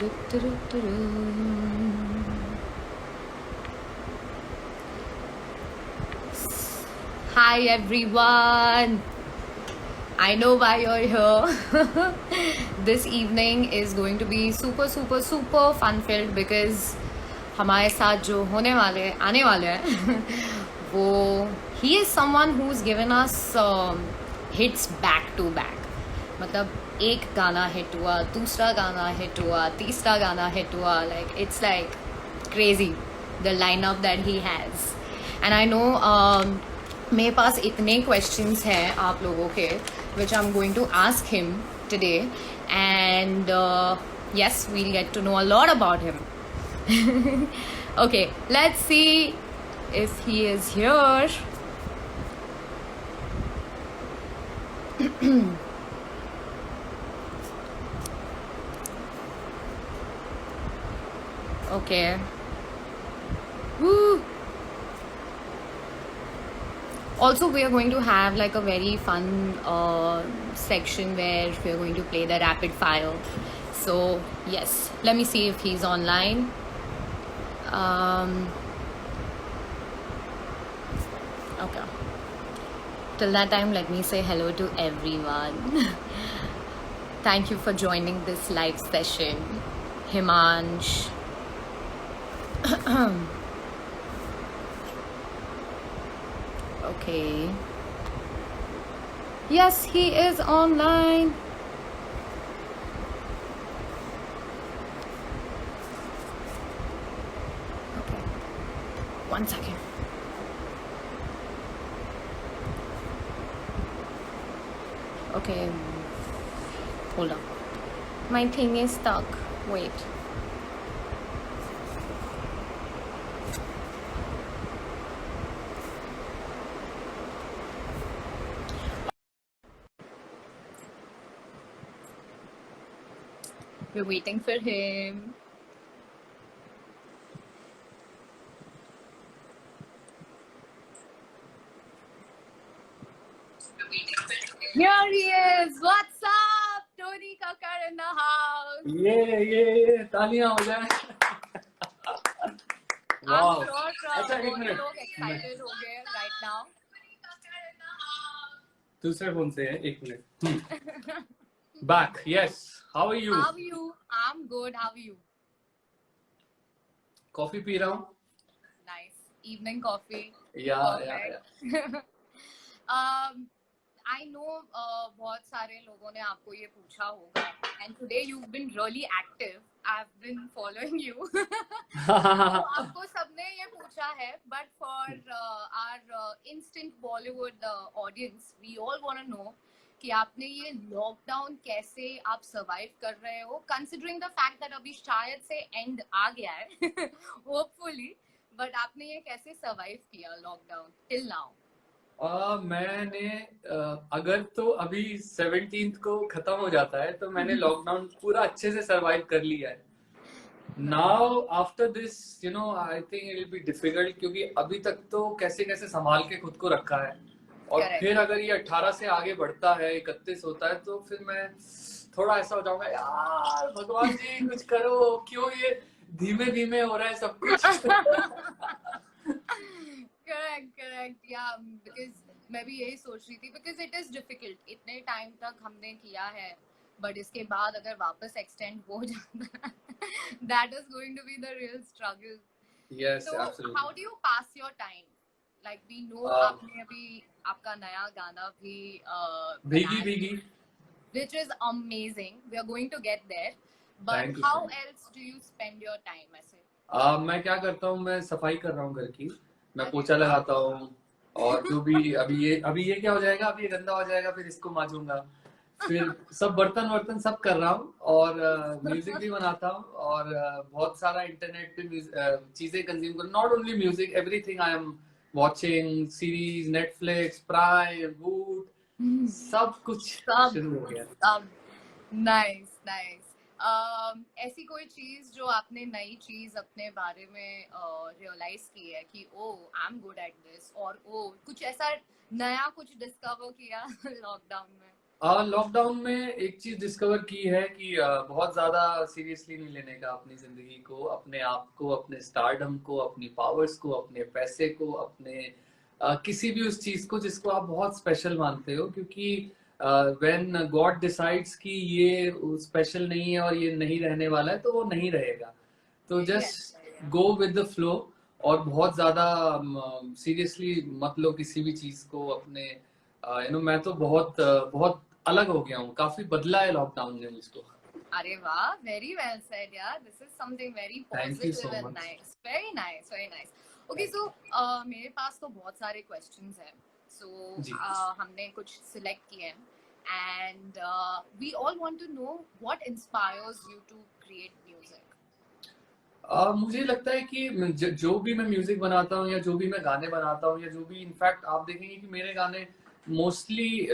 Hi everyone. I know why you're here. This evening is going to be super fun filled because हमारे साथ जो होने वाले आने वाले हैं वो he is someone who's given us hits back to back. मतलब एक गाना हिट हुआ, दूसरा गाना हिट हुआ, तीसरा गाना हिट हुआ, like it's like crazy the lineup that he has. And I know मेरे पास इतने questions हैं आप लोगों के which I'm going to ask him today, and yes, we'll get to know a lot about him. Okay, let's see if he is here. Okay. Woo. Also, we are going to have like a very fun section where we are going to play the rapid fire. So yes, let me see if he's online. Okay. Till that time, let me say hello to everyone. Thank you for joining this live session, Himansh. Okay. Yes, he is online. Okay. 1 second. Okay. Hold on. My thing is stuck. Wait. We're waiting for him. Here he is. What's up? Tony Kakar in the house. ये तालियां हो जाए. I'm sure बहुत लोग excited हो गए right now. दूसरे phone से है. एक minute. Back. Yes. How are you? How are you? I'm good. How are you? Coffee P रहा हूँ. Nice. Evening coffee. या. I know बहुत सारे लोगों ने आपको ये पूछा होगा, and today you've been really active. I've been following you. तो आपको सबने ये पूछा है, but for our instant Bollywood audience, we all want to know कि आपने ये लॉकडाउन कैसे आप सर्वाइव कर रहे हो, considering the fact that अभी शायद से एंड आ गया है, hopefully, but आपने ये कैसे सर्वाइव किया लॉकडाउन till now? मैंने अगर तो अभी 17th को खत्म हो जाता है तो मैंने लॉकडाउन पूरा अच्छे से सरवाइव कर लिया है. Now after this you know I think it will be difficult, क्योंकि अभी तक तो कैसे कैसे संभाल के खुद को रखा है. और Correct. फिर अगर ये 18 से आगे बढ़ता है, 31 होता है, तो फिर मैं थोड़ा ऐसा हो जाऊंगा, यार भगवान जी कुछ करो, क्यों ये धीमे धीमे हो रहा है सब कुछ. Correct. Yeah, because मैं भी यही सोच रही थी, because it is difficult. इतने टाइम तक हमने किया है, but इसके बाद अगर वापस extend हो जाता है, that is going to be the real struggle. Yes, So absolutely. how do you pass your time? Like we know आपने अभी आपका नया गाना भी भीगी भीगी, which is amazing. We are going to get there. But Thank you, how thank you. else do you spend your time ऐसे? मैं क्या करता हूँ, मैं सफाई कर रहा हूँ घर की. मैं पोछा लगाता हूँ, और जो भी अभी ये क्या हो जाएगा, अभी ये गंदा हो जाएगा, फिर इसको मांजूंगा, फिर सब बर्तन सब कर रहा हूँ, और म्यूजिक भी बनाता हूँ, और बहुत सारा इंटरनेट पे चीजें कंज्यूम कर. Not only music, everything I am watching, series, Netflix, prime, वूट, सब कुछ शुरू हो गया. सब नाइस. ऐसी कोई चीज जो आपने नई चीज अपने बारे में रियलाइज की है कि oh I am good at this, और ओ कुछ ऐसा नया कुछ डिस्कवर किया लॉकडाउन में? लॉकडाउन में एक चीज डिस्कवर की है कि बहुत ज्यादा सीरियसली नहीं लेने का अपनी जिंदगी को, अपने आप को, अपने स्टारडम को, अपनी पावर्स को, अपने पैसे को, अपने किसी भी उस चीज को जिसको आप बहुत स्पेशल मानते हो, क्योंकि व्हेन गॉड डिसाइड्स कि ये स्पेशल नहीं है और ये नहीं रहने वाला है तो वो नहीं रहेगा। तो just go with the flow, और बहुत ज्यादा सीरियसली मत लो किसी भी चीज को अपने। मैं तो बहुत अलग हो गया हूँ, काफी बदला है लॉकडाउन ने मुझको। अरे वाह, वेरी वेल सेड यार, this is something very thank you so positive and much. Nice, very nice, very nice. Okay, so मेरे पास तो बहुत सारे क्वेश्चंस हैं, सो जी। हमने कुछ सिलेक्ट किए हैं, and we all want to know what inspires you to create music. मुझे लगता है कि जो भी मैं म्यूजिक बनाता हूँ या जो भी मैं गाने बनाता हूँ या जो भी, इनफैक्ट आप देखेंगे कि मेरे गाने मोस्टली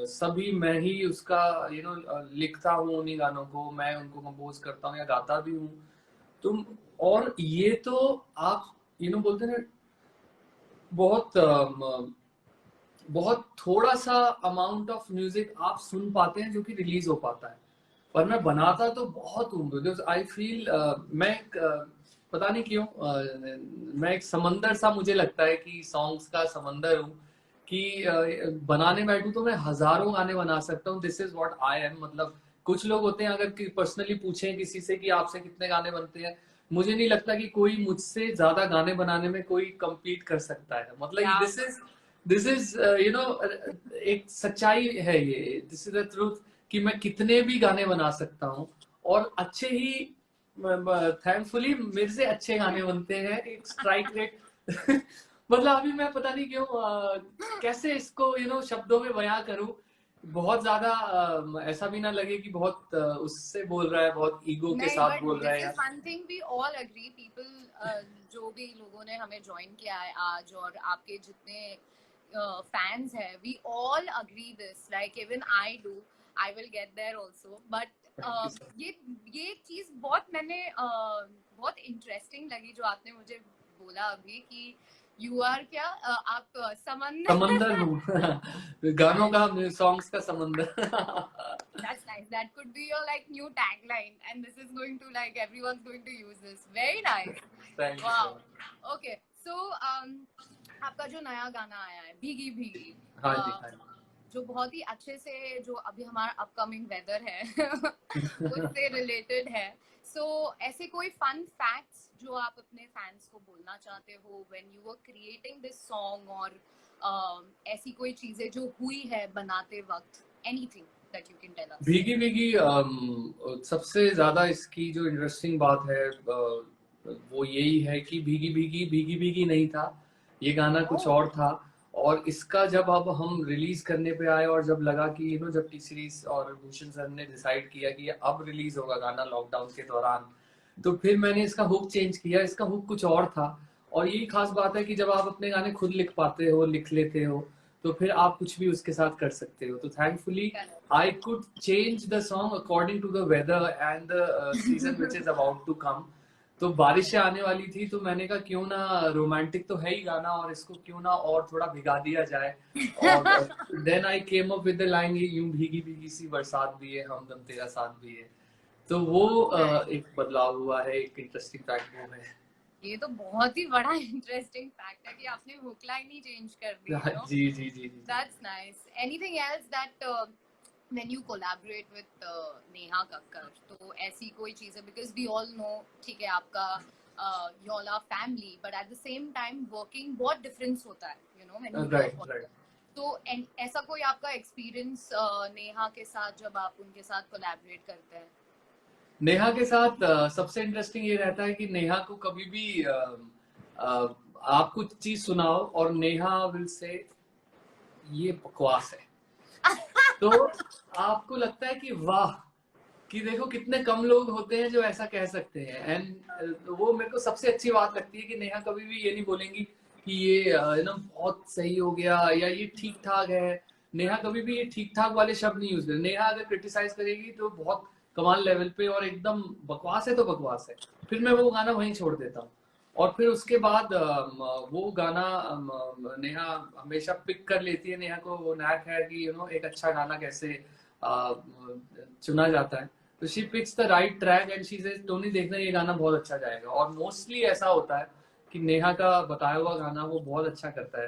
सभी मैं ही उसका लिखता हूँ, उन्हीं गानों को मैं उनको कंपोज करता हूँ या गाता भी हूँ। तुम और ये तो आप बोलते हैं ना, बहुत बहुत थोड़ा सा अमाउंट ऑफ म्यूजिक आप सुन पाते हैं जो कि रिलीज हो पाता है, पर मैं बनाता तो बहुत हूँ, बिकॉज आई फील मैं पता नहीं क्यों मैं एक समंदर सा, मुझे लगता है कि सॉन्ग्स का समंदर हूँ, कि बनाने बैठूं तो मैं हजारों गाने बना सकता हूँ। This is what I am. मतलब कुछ लोग होते हैं, अगर पर्सनली पूछें किसी से कि आपसे कितने गाने बनते हैं, मुझे नहीं लगता कि कोई मुझसे ज्यादा गाने बनाने में कोई compete कर सकता है। मतलब दिस इज एक सच्चाई है ये, दिस इज द ट्रूथ, कि मैं कितने भी गाने बना सकता हूँ, और अच्छे ही, थैंकफुली मेरे से अच्छे गाने बनते हैं। एक स्ट्राइक रेट मतलब अभी मैं पता नहीं क्यों कैसे इसको शब्दों में बयां करूं, बहुत ज्यादा ऐसा भी ना लगे कि बहुत उससे बोल रहा है, बहुत ईगो के नहीं, साथ बट बोल रहा दिस है इज यार। One thing we all agree, people जो भी लोगों ने हमें ज्वाइन किया है आज, और आपके जितने फैंस हैं, we all agree this, like even I do, I will get there also, but Thank you, sir. ये एक चीज बहुत मैंने बहुत इंटरेस्टिंग लगी जो आपने मुझे बोला अभी, कि यू आर क्या आप समंदर समंदर। हूँ गानों का, सॉन्ग्स का समंदर। That's nice. That could be your like new tagline, and this is going to like everyone's going to use this. Very nice. Thank you so Wow. Much. Okay. So आपका जो नया गाना आया है भीगी भीगी, हाँ जी, हाँ जो बहुत ही अच्छे से, जो अभी हमारा अपकमिंग वेदर है उससे रिलेटेड है, सो ऐसे कोई फन फैक्ट्स जो आप अपने फैंस को बोलना चाहते हो when you were creating this song, और ऐसी कोई चीजें जो हुई है बनाते वक्त, anything that you can tell us. भीगी भीगी सबसे ज्यादा इसकी जो इंटरेस्टिंग बात है वो यही है कि भीगी भीगी भीगी भीगी नहीं था, ये गाना कुछ और था। और इसका जब अब हम रिलीज करने पे आए, और जब लगा कि जब टी सीरीज और भूषण सर ने डिसाइड किया कि ये अब रिलीज होगा गाना लॉकडाउन के दौरान, तो फिर मैंने इसका हुक चेंज किया। इसका हुक कुछ और था, और यही खास बात है कि जब आप अपने गाने खुद लिख पाते हो, लिख लेते हो, तो फिर आप कुछ भी उसके साथ कर सकते हो। तो thankfully I could change the song according to the weather and the season which is about to come. तो बारिशें आने वाली थी, तो मैंने कहा क्यों ना, रोमांटिक तो है ही गाना, और इसको क्यों ना और थोड़ा भिगा दिया जाए। और then I came up with the line, यूं भीगी भीगी सी बरसात भी है, हमदम तेरा साथ भी है। तो वो एक बदलाव हुआ है, एक इंटरेस्टिंग फैक्ट वो है। ये तो बहुत ही बड़ा इंटरेस्टिंग फैक्ट है कि आपने हुक लाइन ही चेंज कर दी, यू नो। जी जी जी जी। That's nice. Anything else that when you collaborate with Neha Kakkar, तो ऐसी कोई चीज है, because we all know, ठीक है, आपका you all are family, but at the same time working बहुत difference होता है, you know, when you right work right. तो ऐसा कोई आपका एक्सपीरियंस नेहा के साथ जब आप उनके साथ कोलैबोरेट करते हैं? नेहा के साथ सबसे इंटरेस्टिंग ये रहता है कि नेहा को कभी भी आप कुछ चीज सुनाओ और नेहा विल से ये बकवास है, तो आपको लगता है कि वाह, कि देखो कितने कम लोग होते हैं जो ऐसा कह सकते हैं। एंड वो मेरे को सबसे अच्छी बात लगती है कि नेहा कभी भी ये नहीं बोलेंगी कि ये बहुत सही हो गया या ये ठीक ठाक है। नेहा कभी भी ये ठीक ठाक वाले शब्द नहीं यूज करें। नेहा अगर क्रिटिसाइज करेगी तो बहुत कमाल लेवल पे, और एकदम बकवास है तो बकवास है, फिर मैं वो गाना वहीं छोड़ देता हूँ। और फिर उसके बाद वो गाना नेहा हमेशा पिक कर लेती है। नेहा को वो नैक है कि एक अच्छा गाना कैसे चुना जाता है। तो she picks the right track and she says Tony देखना ये गाना बहुत अच्छा जाएगा। और मोस्टली ऐसा होता है कि नेहा का बताया हुआ गाना वो बहुत अच्छा करता है।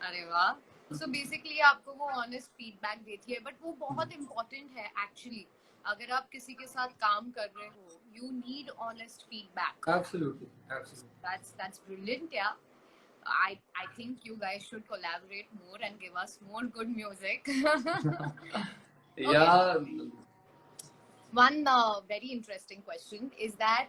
अरे वाह। सो बेसिकली आपको वो ऑनेस्ट फीडबैक देती है, बट वो बहुत इम्पोर्टेंट है एक्चुअली। अगर आप किसी के साथ काम कर रहे हो, you need honest feedback. Absolutely, absolutely. That's brilliant, yeah. I think you guys should collaborate more and give us more good music. या One very interesting question is that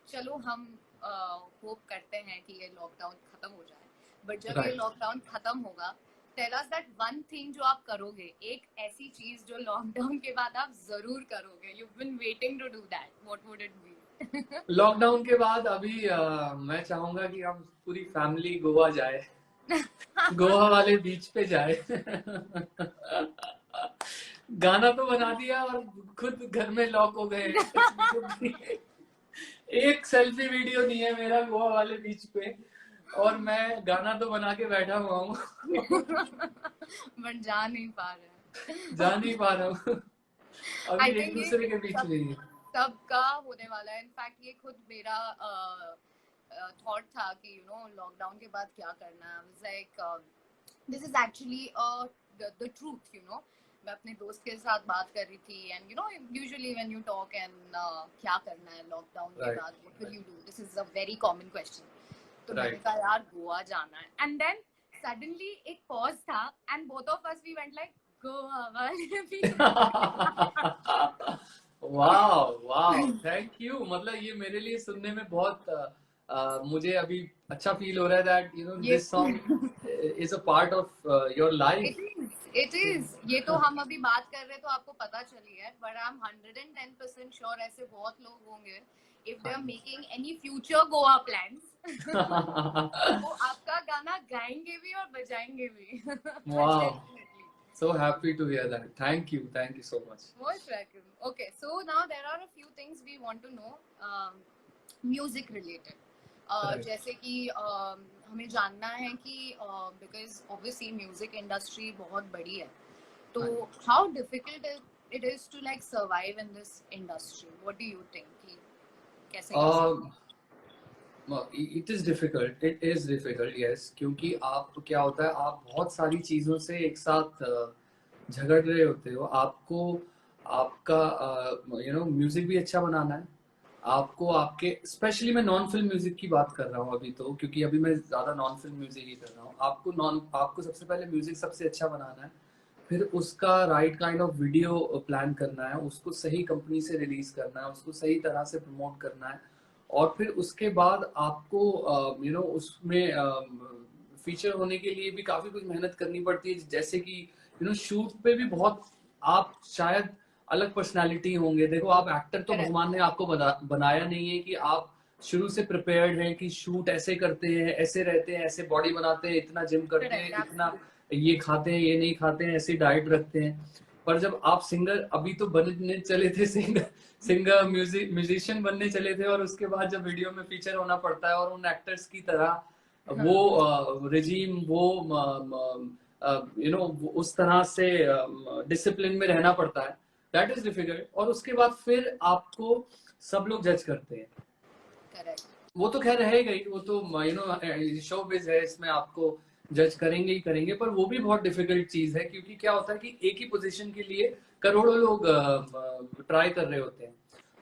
चलो हम होप करते हैं कि ये लॉकडाउन खत्म हो जाए, बट जब ये लॉकडाउन खत्म होगा, tell us that one thing जो आप करोगे, एक ऐसी चीज जो लॉकडाउन के बाद आप जरूर करोगे, you been waiting to do that, what would it be? Lockdown के बाद अभी मैं चाहूंगा कि हम पूरी फैमिली गोवा जाए, गोवा वाले बीच पे जाए। गाना तो बना दिया और खुद घर में लॉक हो गए। एक सेल्फी वीडियो नहीं है मेरा गोवा वाले बीच पे, और मैं गाना तो बना के बैठा हुआ हूँ। बट जा नहीं पा रहे, जा नहीं पा रहा हूँ अभी एक दूसरे के बीच में। सबका होने वाला है। इनफैक्ट ये खुद मेरा थॉट था कि लॉकडाउन के बाद क्या करना है। Like this is actually the truth, मैं अपने दोस्त के साथ बात कर रही थी, and usually when you talk and क्या करना है लॉकडाउन के बाद, what will you do, this is a very common question. तो मैंने कहा यार गोवा जाना है, एंड देन सडनली एक पॉज था and both of us we went like Goa वाले। Wow wow, thank you. मतलब ये मेरे लिए सुनने में बहुत मुझे अभी अच्छा फील हो रहा है that this song is a part of your life. It is. ये तो हम अभी बात कर रहे हैं तो आपको पता चली है, बट आई एम 110% श्योर ऐसे बहुत लोग होंगे, if they are making any future Goa plans, वो आपका गाना गाएंगे भी और बजाएंगे भी। Wow, so happy to hear that. Thank you so much. Most welcome. Okay, so now there are a few things we want to know, music related. जैसे कि हमें जानना है कि because obviously music industry बहुत बड़ी है, तो how difficult it is to like survive in this industry? What do you think? It is difficult, yes, क्योंकि आप क्या होता है, आप बहुत सारी चीजों से एक साथ झगड़ रहे होते हो। आपको आपका म्यूजिक भी अच्छा बनाना है, आपको आपके स्पेशली मैं नॉन फिल्म म्यूजिक की बात कर रहा हूँ अभी तो, क्योंकि अभी मैं ज्यादा नॉन फिल्म म्यूजिक ही कर रहा हूँ। आपको सबसे पहले म्यूजिक सबसे अच्छा बनाना है, फिर उसका right kind of video plan करना है, उसको सही कंपनी से रिलीज करना है, उसको सही तरह से प्रमोट करना है, और फिर उसके बाद आपको उसमें फीचर होने के लिए भी काफी कुछ मेहनत करनी पड़ती है। जैसे कि शूट पे भी बहुत आप शायद अलग पर्सनालिटी होंगे। देखो, आप एक्टर तो भगवान ने आपको बनाया नहीं है कि आप शुरू से प्रिपेयर्ड हैं कि शूट ऐसे करते हैं, ऐसे रहते हैं, ऐसे बॉडी बनाते हैं, इतना जिम करते हैं, इतना ये खाते हैं, ये नहीं खाते हैं, ऐसी डाइट रखते हैं। पर जब आप सिंगर अभी तो बनने चले थे, सिंगर म्यूजिशियन बनने चले थे, और उसके बाद जब वीडियो में फीचर होना पड़ता है और उन एक्टर्स की तरह वो रिजीम, वो उस तरह से डिसिप्लिन में रहना पड़ता है, दैट इज डिफिकल्ट। और उसके बाद फिर आपको सब लोग जज करते हैं। Correct. वो तो खैर रहेगा ही, वो तो शो बिज है, इसमें आपको जज करेंगे ही करेंगे, पर वो भी बहुत डिफिकल्ट चीज है, क्योंकि क्या होता है कि एक ही पोजीशन के लिए करोड़ों लोग ट्राई कर रहे होते हैं।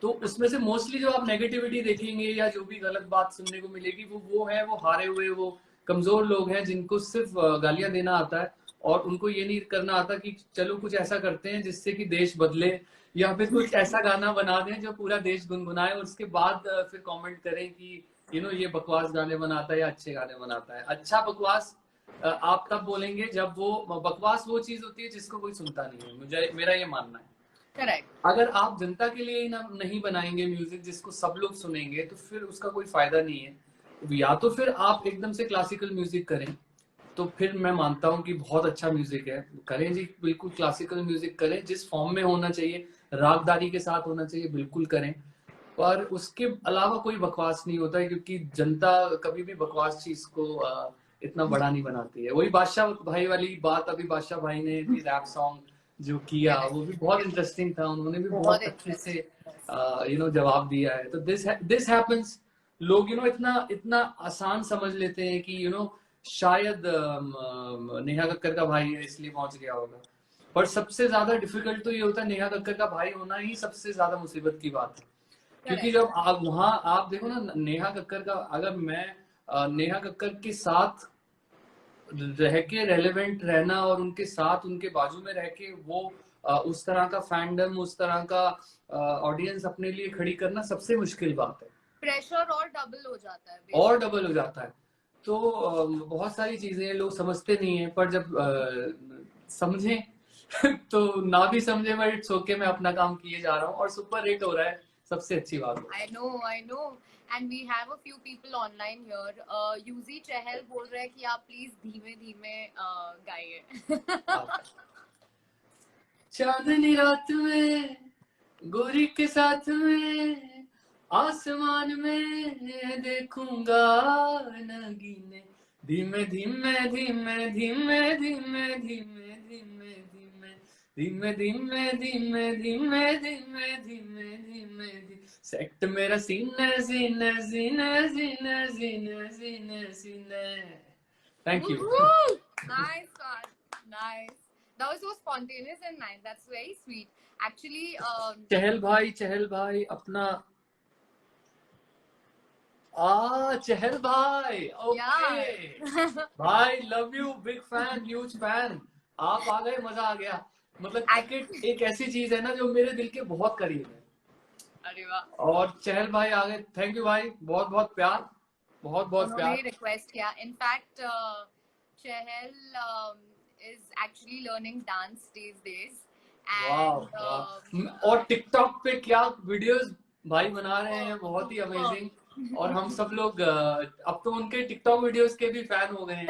तो उसमें से मोस्टली जो आप नेगेटिविटी देखेंगे या जो भी गलत बात सुनने को मिलेगी, वो हारे हुए, वो कमजोर लोग हैं जिनको सिर्फ गालियां देना आता है, और उनको ये नहीं करना आता कि चलो कुछ ऐसा करते हैं जिससे कि देश बदले, या फिर कुछ ऐसा गाना बना दें जो पूरा देश गुनगुनाए, और उसके बाद फिर कमेंट करें कि ये बकवास गाने बनाता है या अच्छे गाने बनाता है। अच्छा बकवास आप तब बोलेंगे जब वो बकवास वो चीज होती है जिसको कोई सुनता नहीं है। मेरा ये मानना है। करेक्ट। अगर आप जनता के लिए ही नहीं बनाएंगे म्यूजिक जिसको सब लोग सुनेंगे, तो फिर उसका कोई फायदा नहीं है। या तो फिर आप एकदम से क्लासिकल म्यूजिक करें, तो फिर मैं मानता हूँ कि बहुत अच्छा म्यूजिक है, करें जी, बिल्कुल क्लासिकल म्यूजिक करें, जिस फॉर्म में होना चाहिए, रागदारी के साथ होना चाहिए, बिल्कुल करें। और उसके अलावा कोई बकवास नहीं होता है, क्योंकि जनता कभी भी बकवास चीज को इतना बड़ा नहीं बनाती है। वही बादशाह भाई वाली बात, अभी बादशाह भाई ने भी रैप सॉन्ग जो किया वो भी बहुत इंटरेस्टिंग था, उन्होंने भी बहुत अच्छे से जवाब दिया है। तो दिस हैपेंस। लोग इतना इतना आसान समझ लेते हैं कि शायद नेहा कक्कर का भाई है इसलिए पहुंच गया होगा, पर सबसे ज्यादा डिफिकल्ट तो ये होता है नेहा कक्कर का भाई होना ही सबसे ज्यादा मुसीबत की बात है। क्योंकि जब आप वहां आप देखो ना, नेहा कक्कर का, अगर मैं नेहा कक्कर के साथ रह के रेलेवेंट रहना और उनके साथ उनके बाजू में रह के वो उस तरह का फैंडम, उस तरह का ऑडियंस अपने लिए खड़ी करना सबसे मुश्किल बात है। प्रेशर और डबल हो जाता है, और डबल हो जाता है। तो बहुत सारी चीजें लोग समझते नहीं है, पर जब समझें तो ना भी समझे, बट इट्स ओके, मैं अपना काम किए जा रहा हूँ और सुपर हिट हो रहा है, सबसे अच्छी बात है। I know and we have a few people online here. Yuzi Chahal बोल रहे हैं कि आप प्लीज धीमे धीमे गाइए। चांदनी रात में गोरी के साथ में आसमान में देखूंगा नगीने, धीमे धीमे धीमे धीमे धीमे धीमे धीमे धीमे धीमे धीमे धीमे धीमे धीमे धीमे सेट मेरा सीने सीने सीने सीने सीने सीने सीने। Thank you. Nice one. Nice. That was so spontaneous and nice. That's very sweet. Actually, चहल भाई अपना चहल भाई, ओके भाई, love you, big fan, huge fan. आप आ गए, मजा आ गया। मतलब क्रिकेट एक ऐसी चीज है ना जो मेरे दिल के बहुत करीब है। अरे वाह। और चहल भाई आ गए, थैंक यू भाई, बहुत बहुत प्यार, बहुत बहुत प्यार। उन्होंने रिक्वेस्ट किया। In fact Chahal is actually learning dance these days. And और टिकटॉक पे क्या वीडियोस भाई बना रहे हैं, बहुत ही अमेजिंग। और हम सब लोग अब तो उनके टिकटॉक वीडियोस के भी फैन हो गए हैं,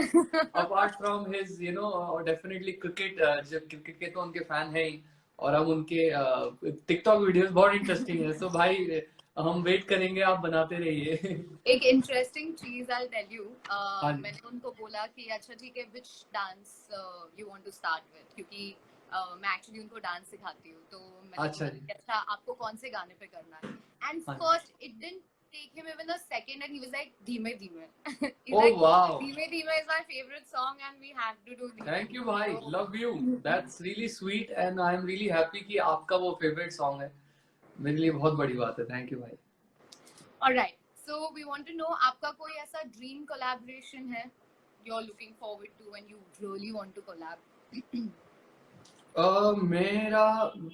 apart from his definitely cricket, जो क्रिकेट के तो उनके फैन है ही, और अब उनके टिकटॉक वीडियोस बहुत इंटरेस्टिंग है। सो भाई हम वेट करेंगे, आप बनाते रहिए। एक इंटरेस्टिंग चीज आई टेल यू, मैंने उनको बोला कि अच्छा ठीक है, which dance you want to start with, क्योंकि मैं एक्चुअली उनको डांस सिखाती हूँ। तो मैंने अच्छा आपको कौन से गाने पे करना है, and first it didn't take him even a second and he was like धीमे धीमे। Oh like, wow, धीमे धीमे is my favorite song and we have to do धीमे। Thank you भाई, love you, that's really sweet and I am really happy कि आपका वो favorite song है, मेरे लिए बहुत बड़ी बात है। थैंक यू भाई। Alright, so we want to know आपका कोई ऐसा dream collaboration है you're looking forward to and you really want to collab? मेरा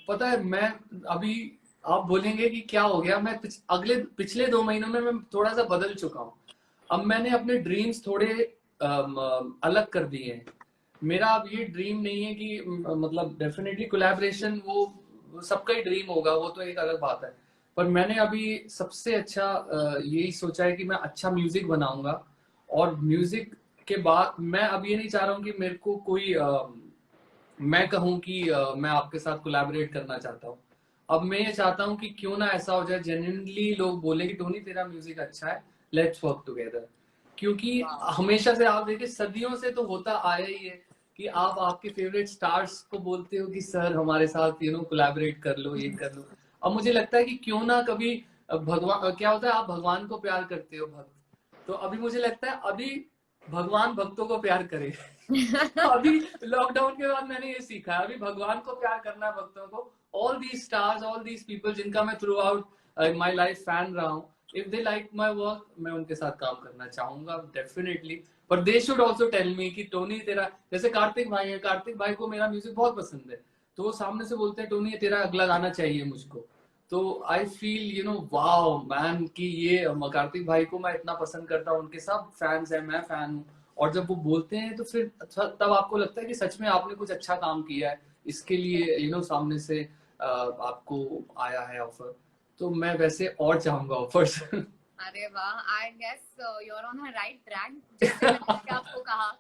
पता है, मैं अभी आप बोलेंगे कि क्या हो गया, मैं पिछले 2 महीनों में मैं थोड़ा सा बदल चुका हूँ। अब मैंने अपने ड्रीम्स थोड़े अलग कर दिए हैं। मेरा अब ये ड्रीम नहीं है कि मतलब डेफिनेटली कोलैबोरेशन वो सबका ही ड्रीम होगा, वो तो एक अलग बात है, पर मैंने अभी सबसे अच्छा यही सोचा है कि मैं अच्छा म्यूजिक बनाऊंगा। और म्यूजिक के बाद मैं अब ये नहीं चाह रहा हूँ कि मेरे को कोई मैं कहूँ कि मैं आपके साथ कोलैबोरेट करना चाहता हूँ। अब मैं ये चाहता हूँ कि क्यों ना ऐसा हो जाए, जेन्युइनली लोग बोले कि टोनी तेरा म्यूजिक अच्छा है, लेट्स वर्क टुगेदर। क्योंकि हमेशा से आप देखिए, सदियों से तो होता आया ही है कि आप आपके फेवरेट स्टार्स को बोलते हो कि सर हमारे साथ कोलैबोरेट कर लो, ये कर लो। अब मुझे लगता है कि क्यों ना कभी भगवान, क्या होता है, आप भगवान को प्यार करते हो भक्त, तो अभी मुझे लगता है अभी भगवान भक्तों को प्यार करे। अभी लॉकडाउन के बाद मैंने ये सीखा है, अभी भगवान को प्यार करना है, भक्तों को। All these stars, all these people जिनका मैं throughout my life fan रहा हूँ, if they like my work, मैं उनके साथ काम करना चाहूंगा डेफिनेटली। पर they should also tell me कि टोनी तेरा, जैसे कार्तिक भाई है, कार्तिक भाई को मेरा म्यूजिक बहुत पसंद है, तो वो सामने से बोलते हैं टोनी तेरा अगला गाना चाहिए मुझको। तो आई फील वाओ मैन कि ये कार्तिक भाई को मैं इतना पसंद करता हूँ, उनके सब फैंस हैं, मैं फैन हूँ, और जब वो बोलते हैं तो फिर तब आपको लगता है कि सच में आपने कुछ अच्छा काम किया है, इसके लिए सामने से आपको आया है ऑफर, तो मैं वैसे और चाहूंगा ऑफर्स। अरे वाह, I guess you are on a right track. जैसे मैंने आपको कहा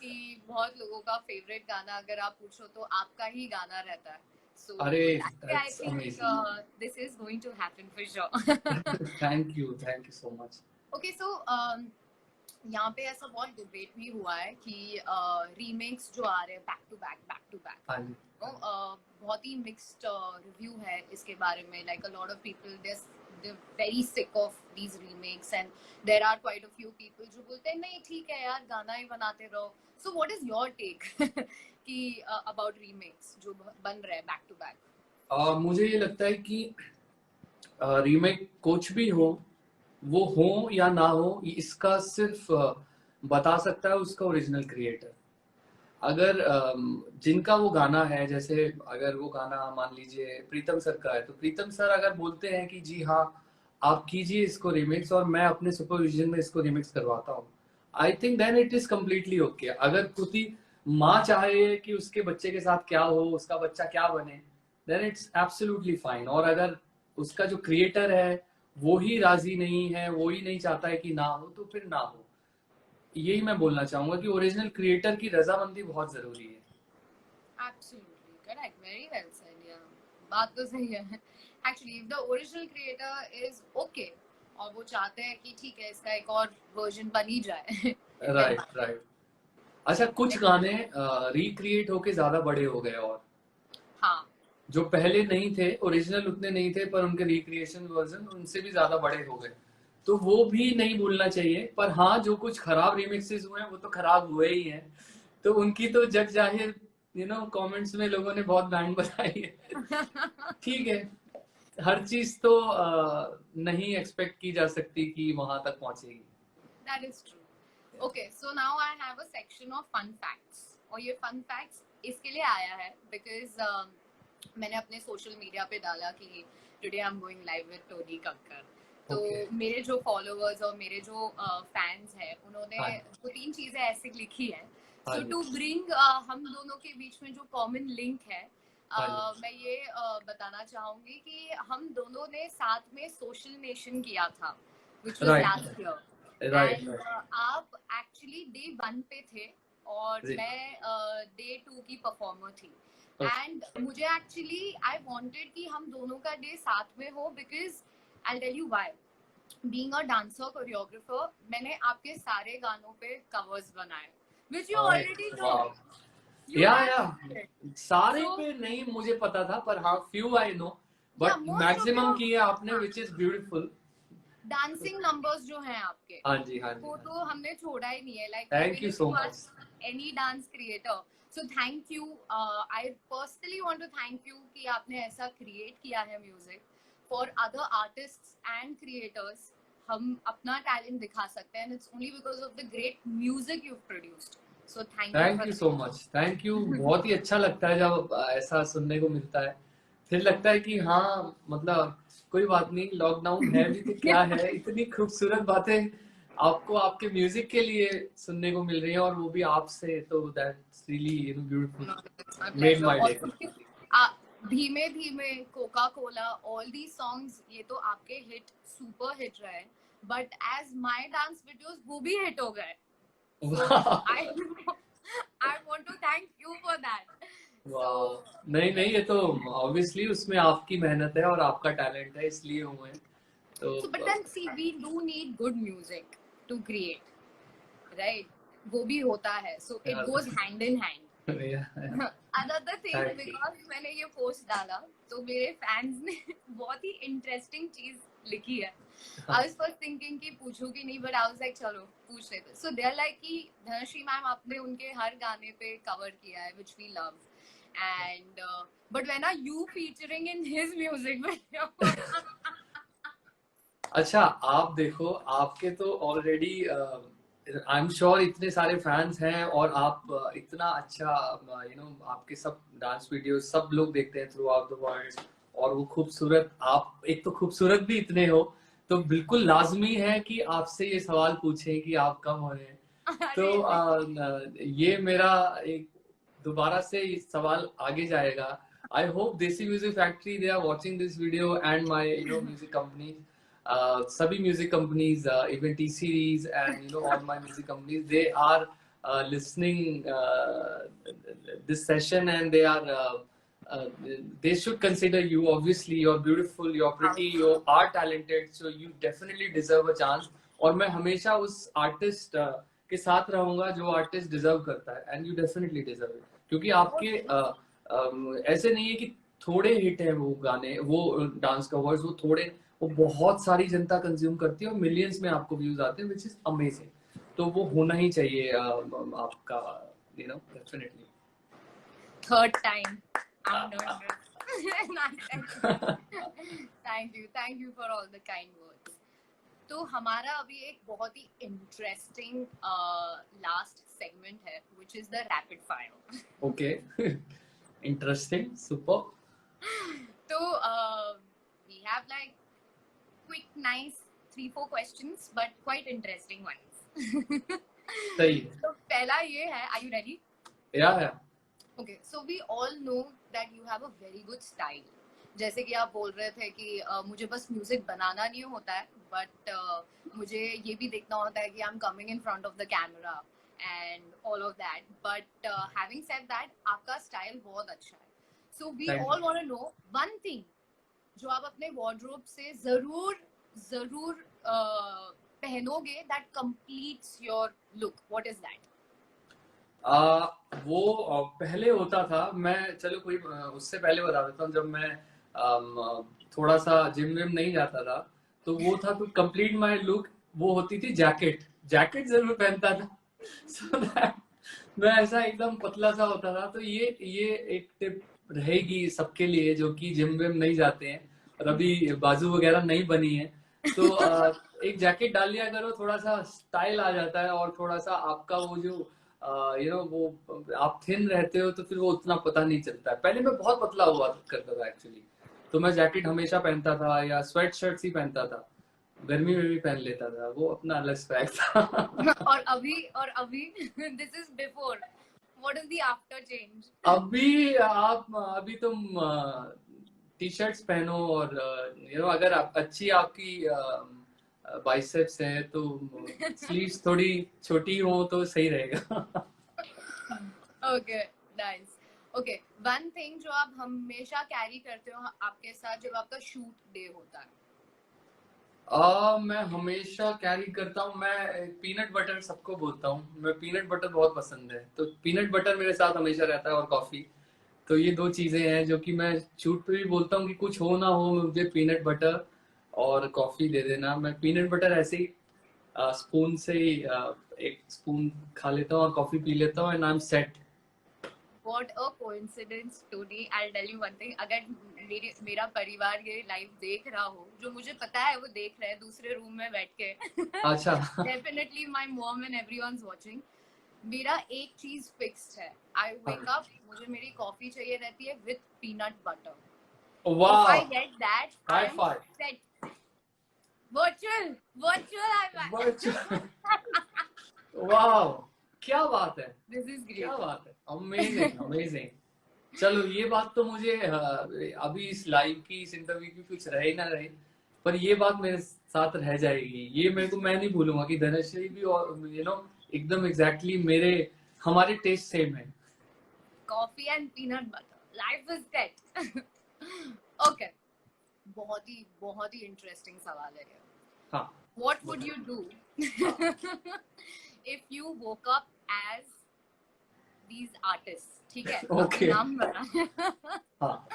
कि बहुत लोगों का फेवरेट गाना अगर आप पूछो तो आपका ही गाना रहता है, So अरे that way I that's think amazing. this is going to happen for sure. Thank you so much. Okay, so यहाँ पे ऐसा बहुत डिबेट भी हुआ है कि रीमेक्स जो आ रहे हैं बैक टू बैक हाँ जी। बहुत ही मिक्स्ड रिव्यू है इसके बारे में. Like a lot of people they're very sick of these remakes, and there are quite a few people जो बोलते हैं नहीं ठीक है यार गाना ही बनाते रहो. So what is your take कि about remakes जो बन रहे हैं बैक टू बैक? मुझे ये लगता है कि रीमेक कुछ भी हो, वो हो या ना हो, इसका सिर्फ बता सकता है उसका ओरिजिनल क्रिएटर. अगर जिनका वो गाना है, जैसे अगर वो गाना मान लीजिए प्रीतम सर का है, तो प्रीतम सर अगर बोलते हैं कि जी हाँ आप कीजिए इसको रिमिक्स और मैं अपने सुपरविजन में इसको रिमिक्स करवाता हूँ, I think then it is completely okay. अगर खुद ही माँ चाहे कि उसके बच्चे के साथ क्या हो, उसका बच्चा क्या बने, देन इट्स एब्सोल्युटली फाइन. और अगर उसका जो क्रिएटर है वो ही राजी नहीं है, वो ही नहीं चाहता है कि ना हो, तो फिर ना हो. यही मैं बोलना चाहूंगा कि ओरिजिनल क्रिएटर की रजामंदी बहुत जरूरी है. Absolutely correct, very well said. Yeah, बात तो सही है. Actually, if the original creator is okay और वो चाहते हैं कि ठीक है इसका एक और वर्जन बन ही जाए. राइट. अच्छा, कुछ गाने रिक्रिएट होके ज्यादा बड़े हो गए, और हाँ, जो पहले नहीं थे, ओरिजिनल उतने नहीं थे, पर उनके रिक्रिएशन वर्जन उनसे भी ज्यादा बड़े हो गए, तो वो भी नहीं भूलना चाहिए. पर हाँ, जो कुछ खराब रिमिक्सेस हुए हैं वो तो खराब हुए ही हैं, तो उनकी तो जग जाहिर कमेंट्स में लोगों ने बहुत बैंड बजाई है. ठीक है, हर चीज तो नहीं एक्सपेक्ट की जा सकती कि वहां तक पहुंचेगी. that is true. Okay, so now I have a section of fun facts. और ये fun facts इसके लिए आया है because मैंने अपने सोशल मीडिया पे डाला कि today I am going live with Tony Kakkar. तो मेरे जो फॉलोअर्स और मेरे जो फैंस हैं उन्होंने दो तीन चीजें ऐसे लिखी है. सो टू ब्रिंग हम दोनों के बीच में जो कॉमन लिंक है, मैं ये बताना चाहूंगी कि हम दोनों ने साथ में सोशल नेशन किया था which was last year. Right. आप एक्चुअली डे 1 पे थे और मैं डे 2 की परफॉर्मर थी. एंड मुझे एक्चुअली आई वांटेड कि हम दोनों का डे साथ में हो because I tell you why. Being a dancer choreographer, मैंने आपके सारे गानों पे कवर्स बनाए व्हिच यू ऑलरेडी नो. या सारे पे नहीं मुझे पता था, पर हाँ few I know, but maximum किए आपने, which is beautiful. Dancing numbers जो हैं आपके, हाँ जी, वो तो हमने छोड़ा ही नहीं है. Like thank you so much. Any dance creator, so thank you. I personally want to thank you कि आपने ऐसा क्रिएट किया है music for other artists and creators. हम अपना टैलेंट दिखा सकते हैं, it's only because of the great music you produced. So thank you so much. Thank you. बहुत ही अच्छा लगता है जब ऐसा सुनने को मिलता है. फिर लगता है कि हाँ, मतलब कोई बात नहीं, लॉकडाउन है भी तो क्या है, इतनी खूबसूरत बातें आपको आपके म्यूजिक के लिए सुनने को मिल रही है, और वो भी आपसे, तो that's really beautiful, made my day. धीमे धीमे, Coca Cola, all the songs, ये तो आपके हिट, सुपर हिट रहे, but as my dance videos वो भी हिट हो गए. I want to thank you for that. नहीं, ये तो ऑब्वियसली उसमें आपकी मेहनत है और आपका टैलेंट है, इसलिए हुए हैं. तो but then see, we do need good music to create, right? वो भी होता है, so it goes hand in hand. Another thing, because मैंने ये पोस्ट डाला तो मेरे फैंस ने बहुत ही इंटरेस्टिंग चीज लिखी है. I was first thinking कि पूछूंगी नहीं, but I was like चलो पूछ लेते. So they are like कि धनश्री मैम आपने उनके हर गाने पे कवर किया है, which we love, and but when are you featuring in his music video? अच्छा, आप देखो, आपके तो ऑलरेडी आई एम श्योर इतने सारे फैंस हैं, और आप इतना अच्छा आपके सब डांस वीडियोस सब लोग देखते हैं थ्रू आउट द वर्ल्ड, और वो खूबसूरत, आप एक तो खूबसूरत भी इतने हो, तो बिल्कुल लाजमी है कि आपसे ये सवाल पूछें कि आप कब हो रहे हैं. तो ये मेरा एक दोबारा से सवाल आगे जाएगा. I hope Desi Music Factory, they are watching this video, and my music company, सभी music companies, even T Series and all my music companies, they are listening this session, and they are uh, they should consider you. Obviously, you're beautiful, you're pretty, you are talented, so you definitely deserve a chance. और मैं हमेशा उस artist के साथ रहूंगा जो artist deserve करता है, and you definitely deserve it, क्योंकि आपके ऐसे नहीं है कि थोड़े हिट है वो गाने, वो डांस कवर्स, वो थोड़े, वो बहुत सारी जनता कंज्यूम करती है और मिलियंस में आपको व्यूज आते हैं, विच इज अमेजिंग. तो वो होना ही चाहिए आपका, you know, definitely. Third time I'm doing this. Thank you for all the kind words. तो हमारा अभी एक बहुत ही इंटरेस्टिंग लास्ट सेगमेंट है, which is the rapid fire. Okay. Interesting. Super. So we have like quick, nice 3-4 questions, but quite interesting ones. सही. तो पहला ये है, are you ready? Yeah. Okay, so we all know that you have a very good style. जैसे कि आप बोल रहे थे कि मुझे बस म्यूजिक बनाना नहीं होता है, बट मुझे ये भी देखना होता है कि I am coming in front of the camera and all of that. But having said that, आपका स्टाइल बहुत अच्छा है. So we all want to know one thing जो आप अपने वार्डरोब से जरूर पहनोगे, that completes your look. What is that? वो पहले होता था. मैं चलो कोई उससे पहले बता देता हूँ. जब मैं थोड़ा सा जिम विम नहीं जाता था, तो वो था टू कंप्लीट माय लुक, वो होती थी जैकेट जरूर पहनता था. so that मैं ऐसा एकदम पतला सा होता था. तो ये एक टिप रहेगी सबके लिए जो कि जिम विम नहीं जाते हैं और अभी बाजू वगैरह नहीं बनी है. तो एक जैकेट डाल लिया करो, थोड़ा सा स्टाइल आ जाता है और थोड़ा सा आपका वो जो यू नो, वो आप थिन रहते हो तो फिर वो उतना पता नहीं चलता है. पहले मैं बहुत पतला हुआ करता था एक्चुअली, तो मैं जैकेट हमेशा पहनता था या स्वेट शर्ट्स ही पहनता था. गर्मी में भी पहन लेता था, वो अपना अलग स्वैग था. और अभी this is before. What is the after change? अभी तुम टी शर्ट्स पहनो और यू नो, अगर अच्छी आपकी बाइसेप्स है तो स्लीव्स थोड़ी छोटी हो तो सही रहेगा. Okay, nice. Okay, one thing जो आप हमेशा कैरी करते हो आपके साथ जब आपका शूट डे होता है? मैं हमेशा कैरी करता हूँ, मैं पीनट बटर सबको बोलता हूँ. मैं पीनट बटर बहुत पसंद है, तो पीनट बटर मेरे साथ हमेशा रहता है, और कॉफी. तो ये दो चीजें हैं जो कि मैं शूट पे भी बोलता हूँ कि कुछ हो ना हो, मुझे पीनट बटर और कॉफी दे देना. मैं पीनट बटर ऐसे ही स्पून से ही एक स्पून खा लेता हूँ और कॉफी पी लेता हूँ, and I am set. What a coincidence, Tony. I'll tell you one thing. अगर मेरा परिवार ये लाइव देख रहा हो, जो मुझे पता है वो देख रहे हैं दूसरे रूम में बैठ के. अच्छा. Definitely my mom and everyone's watching. मेरा एक चीज फिक्स्ड है. I wake up, मुझे मेरी कॉफी चाहिए रहती है with peanut butter. Wow. If I get that, High I'm five. set. Virtual high five. Wow. क्या बात है. This is great. क्या बात है. अमेजिंग. चलो, ये बात तो मुझे अभी इस लाइव की, इस इंटरव्यू की कुछ रहे ना रहे, पर ये बात मेरे साथ रह जाएगी. ये मैं नहीं भूलूंगा कि धनश्री भी और यू नो एकदम एग्जैक्टली हमारे टेस्ट सेम है. Coffee and peanut butter. Life is set. Okay. बहुत ही इंटरेस्टिंग सवाल है. हाँ. What would you do if you woke up as these artists? ठीक है. Okay. नाम बता. हाँ.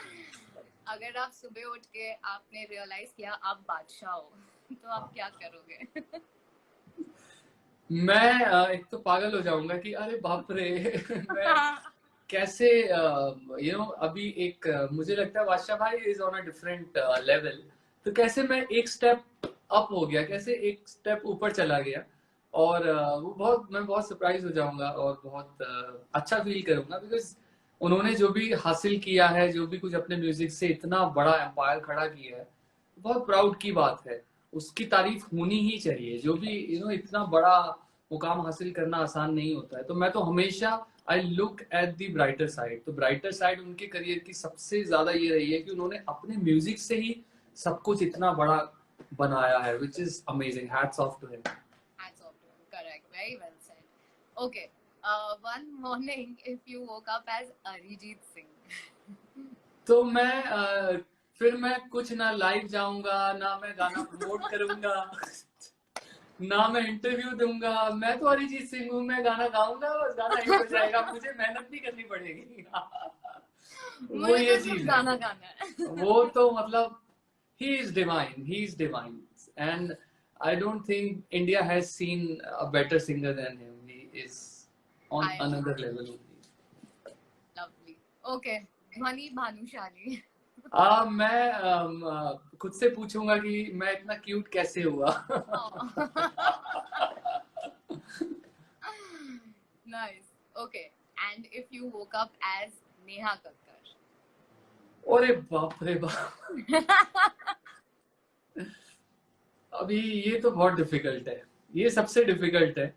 अगर आप सुबह उठ के आपने रियलाइज किया आप बादशाह हो, तो आप क्या करोगे? मैं एक तो पागल हो जाऊंगा कि अरे बाप रे. मैं कैसे यू नो, अभी एक मुझे लगता है बादशाह भाई is on a different level. तो कैसे मैं एक स्टेप अप हो गया, कैसे एक स्टेप ऊपर चला गया, और मैं बहुत सरप्राइज हो जाऊंगा और बहुत अच्छा फील करूंगा, बिकॉज उन्होंने जो भी हासिल किया है, जो भी कुछ अपने म्यूजिक से इतना बड़ा एम्पायर खड़ा किया है, बहुत प्राउड की बात है. उसकी तारीफ होनी ही चाहिए. जो भी यू नो इतना बड़ा मुकाम हासिल करना आसान नहीं होता है. तो मैं तो हमेशा I look at the brighter side. तो ब्राइटर साइड उनके करियर की सबसे ज्यादा ये रही है कि उन्होंने अपने म्यूजिक से ही सब कुछ इतना बड़ा बनाया है, which is amazing. Hats off to him. Hats off to him. Correct. Very well said. Okay. One morning, if you woke up as Arijit Singh, तो फिर मैं कुछ ना लाइव जाऊंगा, ना मैं गाना प्रमोट करूंगा, ना मैं इंटरव्यू दूंगा। मैं तो अरिजीत सिंह हूँ, मैं गाना गाऊंगा, बस गाना हिट हो जाएगा, मुझे मेहनत नहीं करनी पड़ेगी। वो मुझे ये तो सिर्फ चीज है। गाना गाना है। वो तो मतलब he is divine, and I don't think India has seen a better singer than him. He is on I another level only. lovely. Okay, ध्वनि भानुशाली। मैं खुद से पूछूंगा कि मैं इतना क्यूट कैसे हुआ। Nice. Okay. And if you woke up as Neha Kakkar? अरे बाप रे बाप, अभी ये तो बहुत डिफिकल्ट है, ये सबसे डिफिकल्ट है।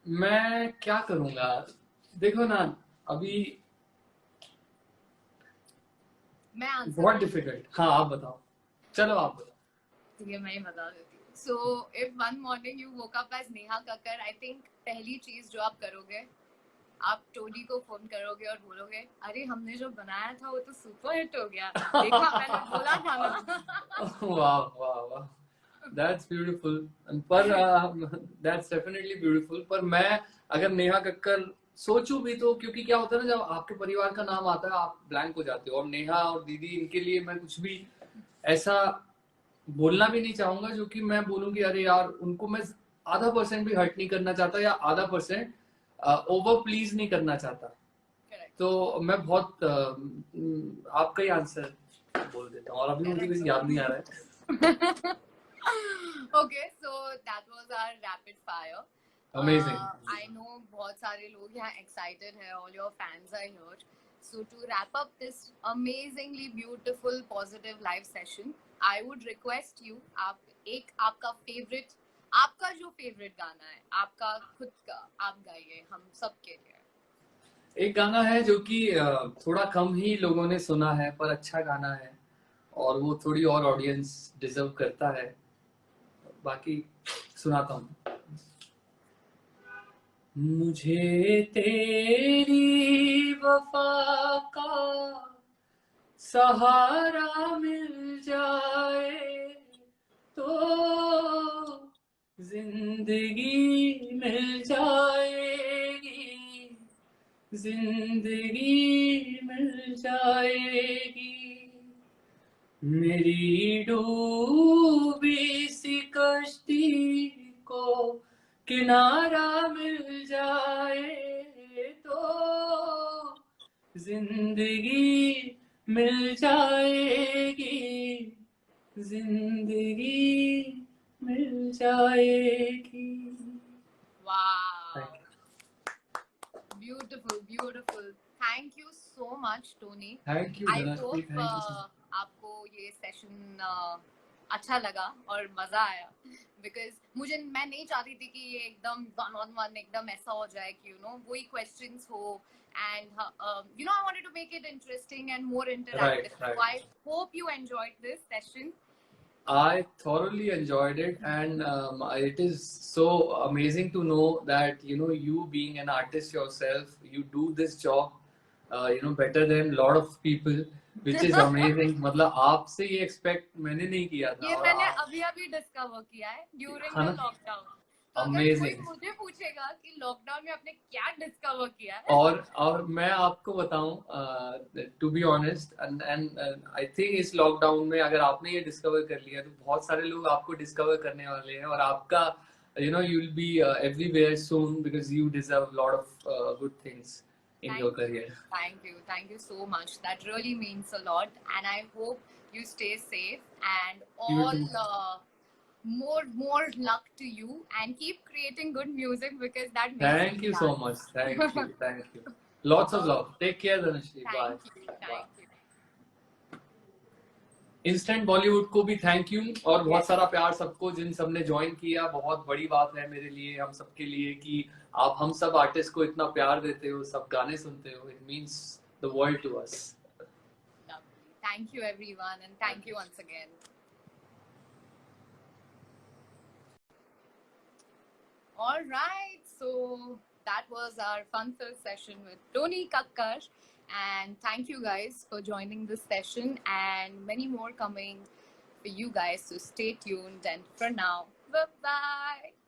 मैं क्या करूंगा, देखो ना, अभी मैं आंसर बहुत डिफिकल्ट। हाँ आप बताओ, चलो आप बताओ। ठीक है, मैं ही बता देती हूँ। So if one morning you woke up as Neha Kakkar, I think पहली चीज जो आप करोगे, आप टोनी को फोन करोगे और बोलोगे, अरे हमने जो बनाया था वो तो सुपर हिट हो गया, देखा मैंने बोला था ना। वाह वाह वाह, दैट्स ब्यूटीफुल। पर दैट्स डेफिनेटली ब्यूटीफुल। पर मैं अगर नेहा कक्कर सोचूं भी तो, क्योंकि क्या होता है ना, जब आपके परिवार का नाम आता है आप ब्लैंक हो जाते हो, और नेहा और दीदी, इनके लिए मैं कुछ भी ऐसा बोलना भी नहीं चाहूंगा जो कि मैं बोलूं कि अरे यार, उनको मैं आधा परसेंट भी हर्ट नहीं करना चाहता, या आधा परसेंट ओवर प्लीज नहीं करना चाहता। Correct. तो मैं बहुत आपका ही आंसर बोल देता हूँ, और अभी मुझे कुछ याद नहीं आ रहा है। Okay, so that was our rapid fire. Amazing. I know बहुत सारे लोग यहाँ excited है, all your fans are here. So to wrap up this amazingly beautiful positive live session, I would request you, आपका favorite, आपका जो favorite गाना है, आपका खुद का, आप गाइए हम सब के लिए। एक गाना है जो कि थोड़ा कम ही लोगों ने सुना है, पर अच्छा गाना है, और वो थोड़ी और ऑडियंस डिजर्व करता है। बाकी सुनाता हूँ। मुझे तेरी वफा का सहारा मिल जाए तो जिंदगी मिल जाएगी, जिंदगी मिल जाएगी। मेरी डूबी सी कश्ती को किनारा मिल जाए तो जिंदगी मिल जाएगी, जिंदगी मिल जाएगी। Wow. Beautiful, beautiful. Thank you so much, Tony. Thank you I Dhanashree, hope thank you. आपको ये सेशन अच्छा लगा और मजा आया, बिकॉज मैं नहीं चाहती थी कि ये एकदम 1-on-1 एकदम ऐसा हो जाए कि वही क्वेश्चंस हो, and I wanted to make it interesting and more interactive. Right. So I hope you enjoyed this session. I thoroughly enjoyed it, and it is so amazing to know that you being an artist yourself, you do this job better than lot of people, which is amazing. मतलब आपसे ये expect मैंने नहीं किया था, ये और मैंने आप अभी डिस्कवर किया है ड्यूरिंग है द ना, लॉकडाउन। तो अगर कोई amazing। मुझे पूछेगा कि लॉकडाउन में आपने क्या डिस्कवर किया है, और मैं आपको बताऊं, to be honest, and I think इस लॉकडाउन में अगर आपने ये डिस्कवर कर लिया तो बहुत सारे लोग आपको डिस्कवर करने वाले हैं, और आपका you will be everywhere soon, because you deserve lot of good things in your career. Thank you so much. That really means a lot, and I hope you stay safe, and You all too. more luck to you, and keep creating good music because that makes Thank me you so dance. much. Thank you. Lots of love. Take care, Dhanashri. Bye. Thank you. Instant Bollywood को भी thank you, और बहुत Yes. सारा प्यार सबको, जिन सबने join किया। बहुत बड़ी बात है मेरे लिए, हम सबके लिए, कि आप हम सब आर्टिस्ट को इतना प्यार देते हो, सब गाने सुनते हो। It means the world to us. Lovely. Thank you everyone, and thank you once again. All right, so that was our fun-filled session with Tony Kakkar. And thank you guys for joining this session, and many more coming for you guys. So stay tuned. And for now, bye bye.